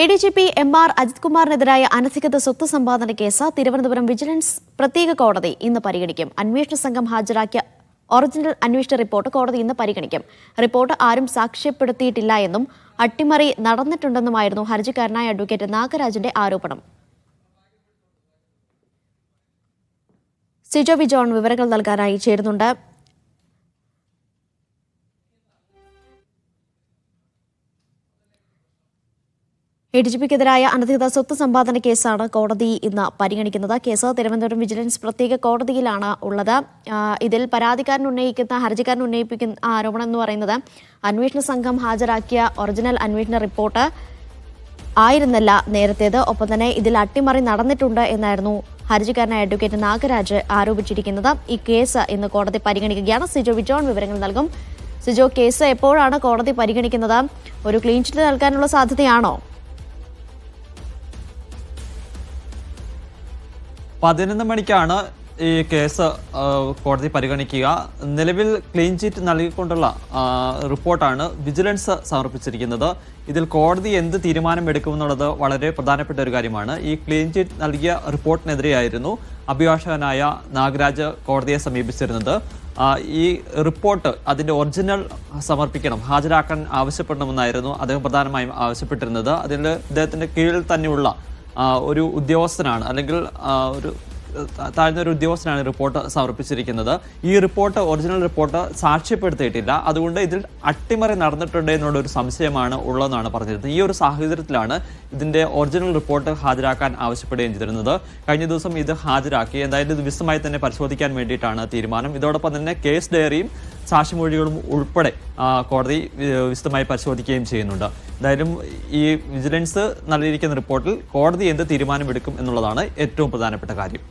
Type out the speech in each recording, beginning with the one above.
ADGP MR Ajith കുമാറിനെതിരായ അനധികൃത സ്വത്ത് സമ്പാദന case Thiruvananthapuram vigilance പ്രത്യേക കോടതി ഇന്ന് പരിഗണിക്കും. അന്വേഷണ സംഘം ഹാജരാക്കിയ ഒറിജിനൽ അന്വേഷണ റിപ്പോർട്ട് കോടതി ഇന്ന് പരിഗണിക്കും. റിപ്പോർട്ട് ആരും സാക്ഷ്യപ്പെടുത്തിയിട്ടില്ല എന്നും അട്ടിമറി നടന്നിട്ടുണ്ടെന്നുമായിരുന്നു ഹർജിക്കാരനായ അഡ്വക്കേറ്റ് നാഗരാജിന്റെ ആരോപണം. സിജോ വി ജോൺ വിവരങ്ങൾ നൽകാനായി ചേരുന്നുണ്ട്. ADGPക്കെതിരായ അനധികൃത സ്വത്ത് സമ്പാദന കേസാണ് കോടതി ഇന്ന് പരിഗണിക്കുന്നത്. കേസ് തിരുവനന്തപുരം വിജിലൻസ് പ്രത്യേക കോടതിയിലാണ് ഉള്ളത്. ഇതിൽ ഹർജിക്കാരൻ ഉന്നയിപ്പിക്കുന്ന ആരോപണം എന്ന് പറയുന്നത് അന്വേഷണ സംഘം ഹാജരാക്കിയ ഒറിജിനൽ അന്വേഷണ റിപ്പോർട്ട് ആയിരുന്നില്ല നേരത്തേത്. ഒപ്പം തന്നെ ഇതിൽ അട്ടിമറി നടന്നിട്ടുണ്ട് എന്നായിരുന്നു ഹർജിക്കാരനായ അഡ്വക്കേറ്റ് നാഗരാജ് ആരോപിച്ചിരിക്കുന്നത്. ഈ കേസ് ഇന്ന് കോടതി പരിഗണിക്കുകയാണ്. സിജോ വിജോൺ വിവരങ്ങൾ നൽകും. സിജോ, കേസ് എപ്പോഴാണ് കോടതി പരിഗണിക്കുന്നത്? ഒരു ക്ലീൻ ചിറ്റ് നൽകാനുള്ള സാധ്യതയാണോ? 11 മണിക്കാണ് ഈ കേസ് കോടതി പരിഗണിക്കുക. നിലവിൽ ക്ലീൻ ചിറ്റ് നൽകിക്കൊണ്ടുള്ള റിപ്പോർട്ടാണ് വിജിലൻസ് സമർപ്പിച്ചിരിക്കുന്നത്. ഇതിൽ കോടതി എന്ത് തീരുമാനമെടുക്കുമെന്നുള്ളത് വളരെ പ്രധാനപ്പെട്ട ഒരു കാര്യമാണ്. ഈ ക്ലീൻ ചിറ്റ് നൽകിയ റിപ്പോർട്ടിനെതിരെയായിരുന്നു അഭിഭാഷകനായ നാഗരാജ് കോടതിയെ സമീപിച്ചിരുന്നത്. ഈ റിപ്പോർട്ട് അതിൻ്റെ ഒറിജിനൽ സമർപ്പിക്കണം, ഹാജരാക്കാൻ ആവശ്യപ്പെടണമെന്നായിരുന്നു അദ്ദേഹം പ്രധാനമായും ആവശ്യപ്പെട്ടിരുന്നത്. അതിൽ ഇദ്ദേഹത്തിൻ്റെ കീഴിൽ തന്നെയുള്ള ഒരു ഉദ്യോഗസ്ഥനാണ്, അല്ലെങ്കിൽ ഒരു താഴ്ന്നൊരു ഉദ്യോഗസ്ഥനാണ് റിപ്പോർട്ട് സമർപ്പിച്ചിരിക്കുന്നത്. ഈ റിപ്പോർട്ട്, ഒറിജിനൽ റിപ്പോർട്ട് സാക്ഷ്യപ്പെടുത്തിയിട്ടില്ല. അതുകൊണ്ട് ഇതിൽ അട്ടിമറി നടന്നിട്ടുണ്ട് എന്നുള്ള ഒരു സംശയമാണ് ഉള്ളതെന്നാണ് പറഞ്ഞിരുന്നത്. ഈ ഒരു സാഹചര്യത്തിലാണ് ഇതിൻ്റെ ഒറിജിനൽ റിപ്പോർട്ട് ഹാജരാക്കാൻ ആവശ്യപ്പെടുകയും ചെയ്തിരുന്നത്. കഴിഞ്ഞ ദിവസം ഇത് ഹാജരാക്കി. എന്തായാലും ഇത് വിശദമായി തന്നെ പരിശോധിക്കാൻ വേണ്ടിയിട്ടാണ് തീരുമാനം. ഇതോടൊപ്പം തന്നെ കേസ് ഡയറിയും സാക്ഷിമൊഴികളും ഉൾപ്പെടെ കോടതി വിശദമായി പരിശോധിക്കുകയും ചെയ്യുന്നുണ്ട്. എന്തായാലും ഈ വിജിലൻസ് നൽകിയിരിക്കുന്ന റിപ്പോർട്ടിൽ കോടതി എന്ത് തീരുമാനമെടുക്കും എന്നുള്ളതാണ് ഏറ്റവും പ്രധാനപ്പെട്ട കാര്യം.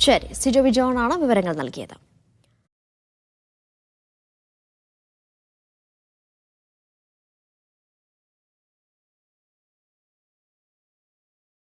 ശരി, സിജോ വിജോൺ ആണ് വിവരങ്ങൾ നൽകിയത്.